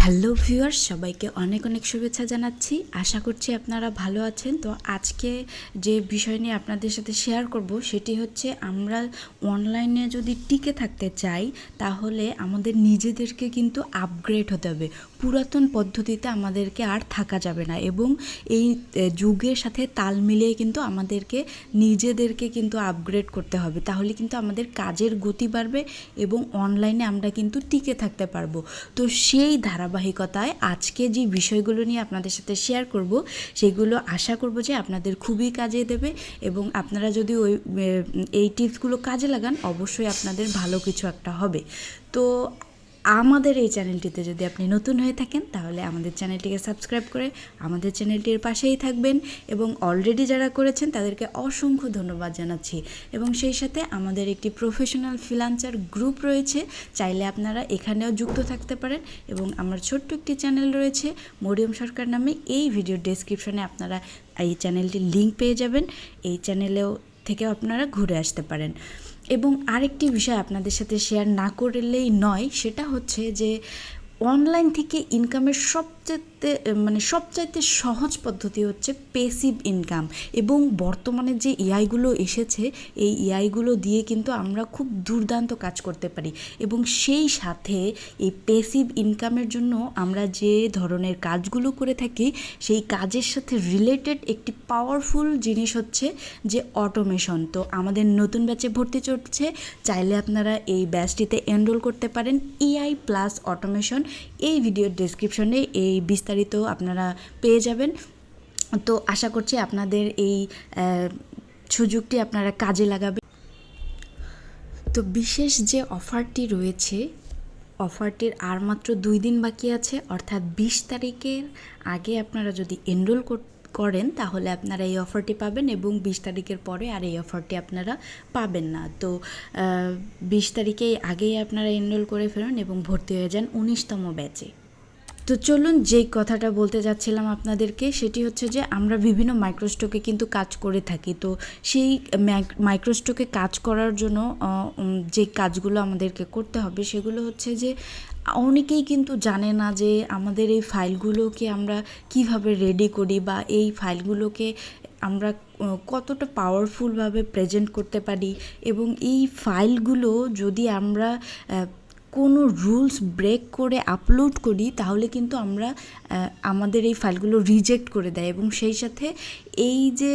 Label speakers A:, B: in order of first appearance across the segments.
A: Hello viewers, সবাইকে অনেক অনেক শুভেচ্ছা জানাচ্ছি। আশা করছি আপনারা ভালো আছেন। তো আজকে যে বিষয় নিয়ে আপনাদের সাথে শেয়ার করব সেটি হচ্ছে, আমরা অনলাইনে যদি টিকে থাকতে চাই তাহলে আমাদের নিজেদেরকে কিন্তু আপগ্রেড হতে হবে। পুরাতন পদ্ধতিতে আমাদেরকে আর থাকা যাবে না এবং এই যুগের সাথে তাল মিলিয়ে কিন্তু আমাদেরকে নিজেদেরকে কিন্তু আপগ্রেড করতে হবে। তাহলে কিন্তু আমাদের কাজের গতি বাড়বে এবং অনলাইনে আমরা কিন্তু টিকে থাকতে পারবো। তো সেই ধারাবাহিকতায় আজকে যে বিষয়গুলো নিয়ে আপনাদের সাথে শেয়ার করব সেগুলো আশা করব যে আপনাদের খুবই কাজে দেবে এবং আপনারা যদি এই টিপসগুলো কাজে লাগান অবশ্যই আপনাদের ভালো কিছু একটা হবে। তো আমাদের এই চ্যানেলটিতে যদি আপনি নতুন হয়ে থাকেন তাহলে আমাদের চ্যানেলটিকে সাবস্ক্রাইব করে আমাদের চ্যানেলটির পাশেই থাকবেন এবং অলরেডি যারা করেছেন তাদেরকে অসংখ্য ধন্যবাদ জানাচ্ছি। এবং সেই সাথে আমাদের একটি প্রফেশনাল ফ্রিল্যান্সার গ্রুপ রয়েছে, চাইলে আপনারা এখানেও যুক্ত থাকতে পারেন। এবং আমার ছোট্ট একটি চ্যানেল রয়েছে মরিয়ম সরকার নামে, এই ভিডিওর ডেসক্রিপশনে আপনারা এই চ্যানেলটির লিঙ্ক পেয়ে যাবেন। এই চ্যানেলেও থেকেও আপনারা ঘুরে আসতে পারেন। এবং আরেকটি বিষয় আপনাদের সাথে শেয়ার না করলেই নয়, সেটা হচ্ছে যে অনলাইন থেকে ইনকামের সবচাইতে সহজ পদ্ধতি হচ্ছে প্যাসিভ ইনকাম। এবং বর্তমানে যে এআইগুলো এসেছে এই এআইগুলো দিয়ে কিন্তু আমরা খুব দুর্দান্ত কাজ করতে পারি। এবং সেই সাথে এই প্যাসিভ ইনকামের জন্য আমরা যে ধরনের কাজগুলো করে থাকি সেই কাজের সাথে রিলেটেড একটি পাওয়ারফুল জিনিস হচ্ছে যে অটোমেশন। তো আমাদের নতুন ব্যাচে ভর্তি চলছে, চাইলে আপনারা এই ব্যাচটিতে এনরোল করতে পারেন। এআই প্লাস অটোমেশন, এই ভিডিওর ডেসক্রিপশনে এই বিস্তারিত আপনারা পেয়ে যাবেন। তো আশা করছি আপনাদের এই সুযোগটি আপনারা কাজে লাগাবেন। তো বিশেষ যে অফারটি রয়েছে, অফারটির আর মাত্র 2 দিন বাকি আছে, অর্থাৎ 20 তারিখের আগে আপনারা যদি এনরোল করেন তাহলে আপনারা এই অফারটি পাবেন এবং 20 তারিখের পরে আর এই অফারটি আপনারা পাবেন না। তো 20 তারিখেই আগেই আপনারা এনরোল করে ফেলুন এবং ভর্তি হয়ে যান 19তম ব্যাচে। তো চলুন, যেই কথাটা বলতে যাচ্ছিলাম আপনাদেরকে সেটি হচ্ছে যে আমরা বিভিন্ন মাইক্রোস্টকে কিন্তু কাজ করে থাকি। তো সেই মাইক্রোস্টকে কাজ করার জন্য যে কাজগুলো আমাদেরকে করতে হবে সেগুলো হচ্ছে যে অনেকেই কিন্তু জানে না যে আমাদের এই ফাইলগুলোকে আমরা কিভাবে রেডি করি বা এই ফাইলগুলোকে আমরা কতটা পাওয়ারফুলভাবে প্রেজেন্ট করতে পারি। এবং এই ফাইলগুলো যদি আমরা কোনো রুলস ব্রেক করে আপলোড করি তাহলে কিন্তু আমরা আমাদের এই ফাইলগুলো রিজেক্ট করে দেয়। এবং সেই সাথে এই যে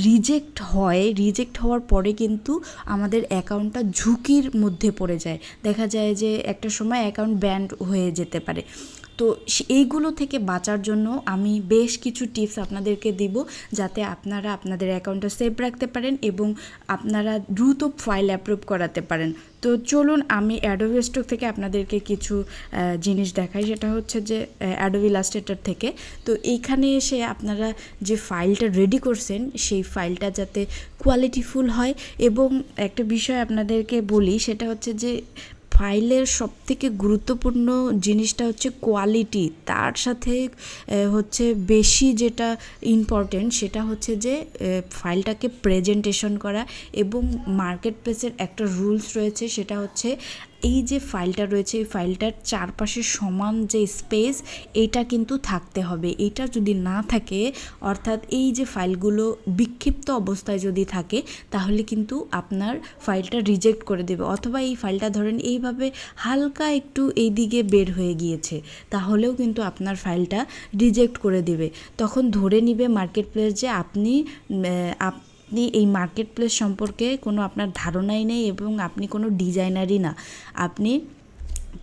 A: রিজেক্ট হওয়ার পরে কিন্তু আমাদের অ্যাকাউন্টটা ঝুঁকির মধ্যে পড়ে যায়। দেখা যায় যে একটা সময় অ্যাকাউন্ট ব্যান্ড হয়ে যেতে পারে। তো এইগুলো থেকে বাঁচার জন্য আমি বেশ কিছু টিপস আপনাদেরকে দিব, যাতে আপনারা আপনাদের অ্যাকাউন্টটা সেভ রাখতে পারেন এবং আপনারা দ্রুত ফাইল অ্যাপ্রুভ করাতে পারেন। তো চলুন, আমি অ্যাডোবি স্টক থেকে আপনাদেরকে কিছু জিনিস দেখাই। সেটা হচ্ছে যে অ্যাডোবি ইলাস্ট্রেটর থেকে। তো এইখানে এসে আপনারা যে ফাইলটা রেডি করছেন সেই ফাইলটা যাতে কোয়ালিটিফুল হয়। এবং একটা বিষয় আপনাদেরকে বলি, সেটা হচ্ছে যে ফাইলের সবথেকে গুরুত্বপূর্ণ জিনিসটা হচ্ছে কোয়ালিটি। তার সাথে হচ্ছে বেশি যেটা ইম্পর্টেন্ট সেটা হচ্ছে যে ফাইলটাকে প্রেজেন্টেশন করা। এবং মার্কেট প্লেসের একটা রুলস রয়েছে, সেটা হচ্ছে এই যে ফাইলটা রয়েছে এই ফাইলটার চারপাশে সমান যে স্পেস এইটা কিন্তু থাকতে হবে। এইটা যদি না থাকে, অর্থাৎ এই যে ফাইলগুলো বিক্ষিপ্ত অবস্থায় যদি থাকে তাহলে কিন্তু আপনার ফাইলটা রিজেক্ট করে দেবে। অথবা এই ফাইলটা ধরেন এইভাবে হালকা একটু এই দিকে বের হয়ে গিয়েছে, তাহলেও কিন্তু আপনার ফাইলটা রিজেক্ট করে দেবে। তখন ধরে নিবে মার্কেট প্লেস যে আপনি এই মার্কেট প্লেস সম্পর্কে কোনো আপনার ধারণাই নেই এবং আপনি কোনো ডিজাইনারই না, আপনি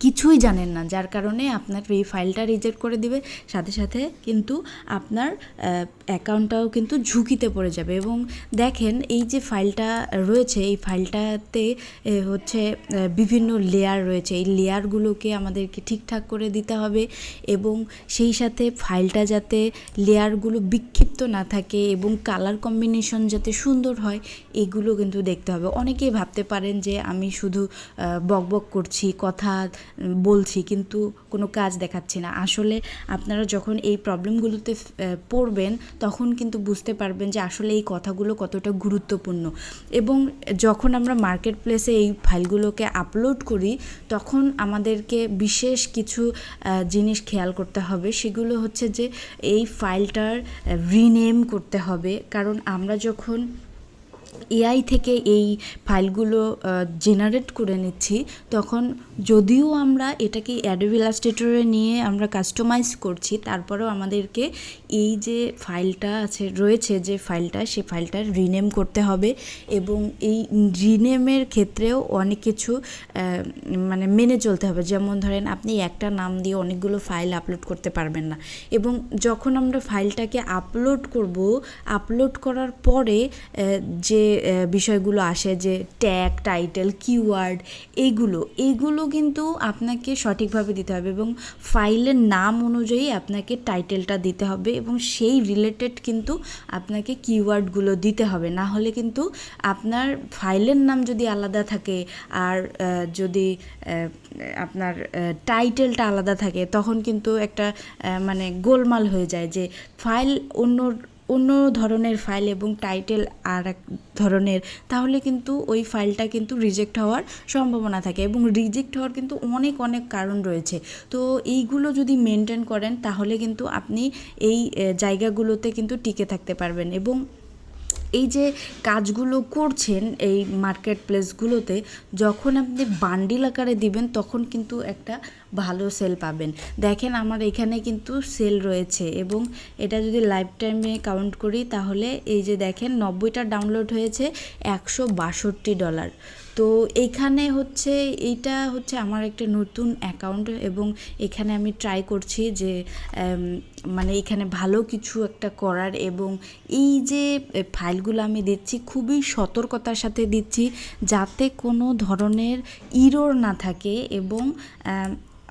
A: কিছুই জানেন না, যার কারণে আপনার এই ফাইলটা রিজেক্ট করে দিবে। সাথে সাথে কিন্তু আপনার অ্যাকাউন্টটাও কিন্তু ঝুঁকিতে পড়ে যাবে। এবং দেখেন, এই যে ফাইলটা রয়েছে এই ফাইলটাতে হচ্ছে বিভিন্ন লেয়ার রয়েছে। এই লেয়ারগুলোকে আমাদেরকে ঠিকঠাক করে দিতে হবে এবং সেই সাথে ফাইলটা যাতে লেয়ারগুলো বিক্ষিপ্ত না থাকে এবং কালার কম্বিনেশন যাতে সুন্দর হয়, এগুলো কিন্তু দেখতে হবে। অনেকেই ভাবতে পারেন যে আমি শুধু বকবক করছি, কথা বলছি কিন্তু কোনো কাজ দেখাচ্ছি না। আসলে আপনারা যখন এই প্রবলেমগুলোতে পড়বেন তখন কিন্তু বুঝতে পারবেন যে আসলে এই কথাগুলো কতটা গুরুত্বপূর্ণ। এবং যখন আমরা মার্কেট প্লেসে এই ফাইলগুলোকে আপলোড করি তখন আমাদেরকে বিশেষ কিছু জিনিস খেয়াল করতে হবে। সেগুলো হচ্ছে যে এই ফাইলটার রিনেম করতে হবে, কারণ আমরা যখন এআই থেকে এই ফাইলগুলো জেনারেট করে নিচ্ছি তখন যদিও আমরা এটাকে অ্যাডোবি ইলাস্ট্রেটরে নিয়ে আমরা কাস্টমাইজ করছি, তারপরেও আমাদেরকে এই যে ফাইলটা রয়েছে যে ফাইলটা, সেই ফাইলটার রিনেম করতে হবে। এবং এই রিনেমের ক্ষেত্রেও অনেক কিছু মানে মেনে চলতে হবে। যেমন ধরেন আপনি একটা নাম দিয়ে অনেকগুলো ফাইল আপলোড করতে পারবেন না। এবং যখন আমরা ফাইলটাকে আপলোড করার পরে যে বিষয়গুলো আসে, যে ট্যাগ, টাইটেল, কিওয়ার্ড, এইগুলো কিন্তু আপনাকে সঠিকভাবে দিতে হবে এবং ফাইলের নাম অনুযায়ী আপনাকে টাইটেলটা দিতে হবে এবং সেই রিলেটেড কিন্তু আপনাকে কিওয়ার্ডগুলো দিতে হবে। না হলে কিন্তু আপনার ফাইলের নাম যদি আলাদা থাকে আর যদি আপনার টাইটেলটা আলাদা থাকে তখন কিন্তু একটা মানে গোলমাল হয়ে যায়, যে ফাইল অন্য ধরনের ফাইল এবং টাইটেল আর এক ধরনের, তাহলে কিন্তু ওই ফাইলটা কিন্তু রিজেক্ট হওয়ার সম্ভাবনা থাকে। এবং রিজেক্ট হওয়ার কিন্তু অনেক কারণ রয়েছে। তো এইগুলো যদি মেনটেন করেন তাহলে কিন্তু আপনি এই জায়গাগুলোতে কিন্তু টিকে থাকতে পারবেন। এবং এই যে কাজগুলো করছেন এই মার্কেট প্লেসগুলোতে, যখন আপনি বান্ডিল আকারে দিবেন তখন কিন্তু একটা ভালো সেল পাবেন। দেখেন আমার এখানে কিন্তু সেল রয়েছে এবং এটা যদি লাইফ টাইমে কাউন্ট করি তাহলে এই যে দেখেন 90টা ডাউনলোড হয়েছে, $162। তো এইখানে এইটা হচ্ছে আমার একটা নতুন অ্যাকাউন্ট এবং এখানে আমি ট্রাই করছি যে মানে এখানে ভালো কিছু একটা করার। এবং এই যে ফাইলগুলো আমি দিচ্ছি খুবই সতর্কতার সাথে দিচ্ছি যাতে কোনো ধরনের ইরর না থাকে। এবং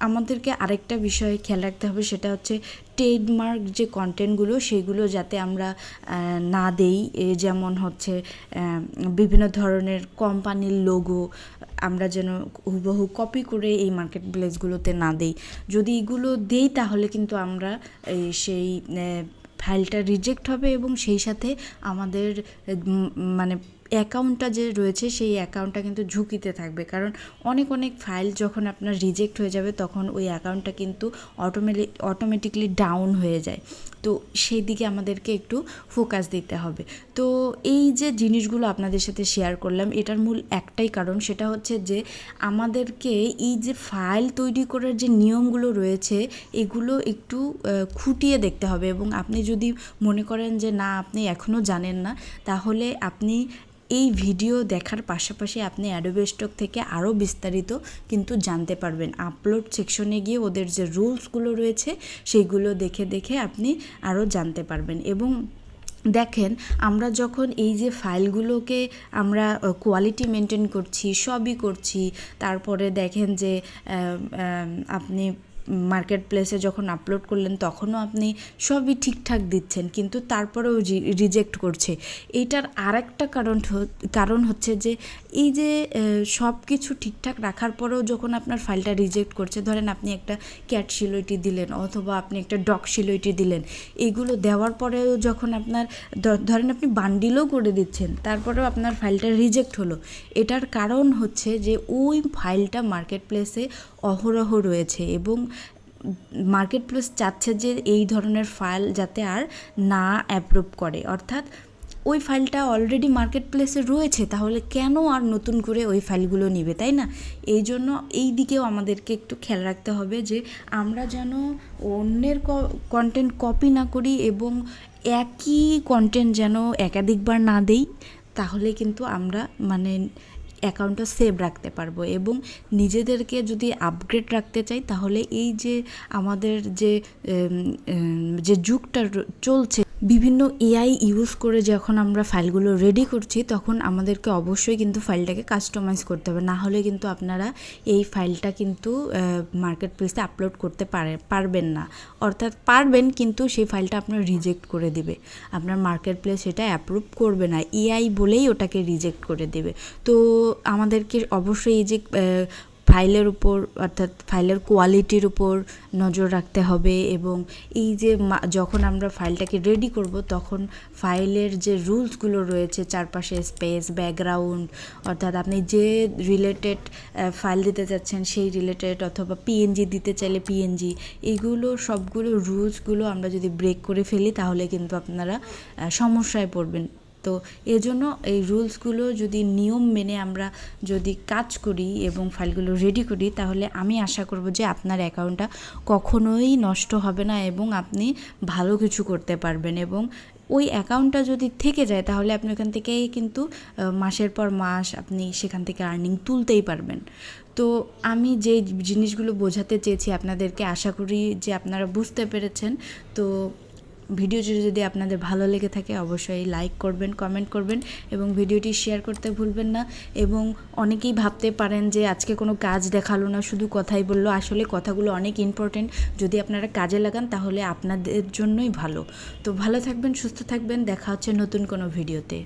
A: আমাদেরকে আরেকটা বিষয় খেয়াল রাখতে হবে, সেটা হচ্ছে ট্রেডমার্ক যে কন্টেন্টগুলো সেগুলো যাতে আমরা না দেই। যেমন হচ্ছে বিভিন্ন ধরনের কোম্পানির লোগো আমরা যেন হুবহু কপি করে এই মার্কেট প্লেসগুলোতে না দেই। যদি এগুলো দেই তাহলে কিন্তু আমরা সেই ফাইলটা রিজেক্ট হবে এবং সেই সাথে আমাদের মানে অ্যাকাউন্টটা যে রয়েছে সেই অ্যাকাউন্টটা কিন্তু ঝুঁকিতে থাকবে। কারণ অনেক ফাইল যখন আপনার রিজেক্ট হয়ে যাবে তখন ওই অ্যাকাউন্টটা কিন্তু অটোমেটিকলি ডাউন হয়ে যায়। তো সেই দিকে আমাদেরকে একটু ফোকাস দিতে হবে। তো এই যে জিনিসগুলো আপনাদের সাথে শেয়ার করলাম এটার মূল একটাই কারণ, সেটা হচ্ছে যে আমাদেরকে এই যে ফাইল তৈরি করার যে নিয়মগুলো রয়েছে এগুলো একটু খুঁটিয়ে দেখতে হবে। এবং আপনি যদি মনে করেন যে না আপনি এখনও জানেন না, তাহলে আপনি এই ভিডিও দেখার পাশাপাশি আপনি অ্যাডোবি স্টক থেকে আরও বিস্তারিত কিন্তু জানতে পারবেন। আপলোড সেকশনে গিয়ে ওদের যে রুলসগুলো রয়েছে সেইগুলো দেখে আপনি আরও জানতে পারবেন। এবং দেখেন আমরা যখন এই যে ফাইলগুলোকে আমরা কোয়ালিটি মেনটেন করছি, সবই করছি, তারপরে দেখেন যে আপনি মার্কেট প্লেসে যখন আপলোড করলেন তখনও আপনি সবই ঠিকঠাক দিচ্ছেন, কিন্তু তারপরেও রিজেক্ট করছে। এইটার আরেকটা কারণ হচ্ছে যে এই যে সব কিছু ঠিকঠাক রাখার পরেও যখন আপনার ফাইলটা রিজেক্ট করছে, ধরেন আপনি একটা ক্যাট শিলইটি দিলেন অথবা আপনি একটা ডগ শিলইটি দিলেন, এগুলো দেওয়ার পরেও যখন আপনার ধরেন আপনি বান্ডিলও করে দিচ্ছেন তারপরেও আপনার ফাইলটা রিজেক্ট হলো, এটার কারণ হচ্ছে যে ওই ফাইলটা মার্কেট প্লেসে অহরহ রয়েছে এবং মার্কেট প্লেস চাচ্ছে যে এই ধরনের ফাইল যাতে আর না অ্যাপ্রুভ করে। অর্থাৎ ওই ফাইলটা অলরেডি মার্কেট প্লেসে রয়েছে, তাহলে কেন আর নতুন করে ওই ফাইলগুলো নিবে, তাই না? এই জন্য এই দিকেও আমাদেরকে একটু খেয়াল রাখতে হবে যে আমরা যেন অন্যের কন্টেন্ট কপি না করি এবং একই কন্টেন্ট যেন একাধিকবার না দেই, তাহলে কিন্তু আমরা মানে অ্যাকাউন্টটা সেভ রাখতে পারবো। এবং নিজেদেরকে যদি আপগ্রেড রাখতে চাই তাহলে এই যে আমাদের যে যুগটা চলছে, বিভিন্ন এআই ইউজ করে যখন আমরা ফাইলগুলো রেডি করছি তখন আমাদেরকে অবশ্যই কিন্তু ফাইলটাকে কাস্টমাইজ করতে হবে, না হলে কিন্তু আপনারা এই ফাইলটা কিন্তু মার্কেট প্লেসে আপলোড করতে পারবেন না। অর্থাৎ পারবেন কিন্তু সেই ফাইলটা আপনার রিজেক্ট করে দিবে, আপনার মার্কেট প্লেস সেটা অ্যাপ্রুভ করবে না, এআই বলেই ওটাকে রিজেক্ট করে দেবে। তো আমাদেরকে অবশ্যই এই যে ফাইলের উপর অর্থাৎ ফাইলের কোয়ালিটির উপর নজর রাখতে হবে এবং এই যে যখন আমরা ফাইলটাকে রেডি করব তখন ফাইলের যে রুলসগুলো রয়েছে চারপাশে স্পেস ব্যাকগ্রাউন্ড অর্থাৎ আপনি যে রিলেটেড ফাইল দিতে চাচ্ছেন সেই রিলেটেড অথবা পিএনজি দিতে চাইলে পিএনজি এইগুলো সবগুলো রুলসগুলো আমরা যদি ব্রেক করে ফেলি তাহলে কিন্তু আপনারা সমস্যায় পড়বেন। তো এজন্য এই রুলসগুলো যদি নিয়ম মেনে আমরা যদি কাজ করি এবং ফাইলগুলো রেডি করি তাহলে আমি আশা করব যে আপনার অ্যাকাউন্টটা কখনোই নষ্ট হবে না এবং আপনি ভালো কিছু করতে পারবেন এবং ওই অ্যাকাউন্টটা যদি থেকে যায় তাহলে আপনি ওখান থেকেই কিন্তু মাসের পর মাস আপনি সেখান থেকে আর্নিং তুলতেই পারবেন। তো আমি যে জিনিসগুলো বোঝাতে চেয়েছি আপনাদেরকে আশা করি যে আপনারা বুঝতে পেরেছেন। তো ভিডিওটি যদি আপনাদের ভালো লেগে থাকে অবশ্যই লাইক করবেন, কমেন্ট করবেন এবং ভিডিওটি শেয়ার করতে ভুলবেন না। এবং অনেকেই ভাবতে পারেন যে আজকে কোনো কাজ দেখালো না, শুধু কথাই বললো। আসলে কথাগুলো অনেক ইম্পর্টেন্ট, যদি আপনারা কাজে লাগান তাহলে আপনাদের জন্যই ভালো। তো ভালো থাকবেন, সুস্থ থাকবেন, দেখা হচ্ছে নতুন কোনো ভিডিওতে।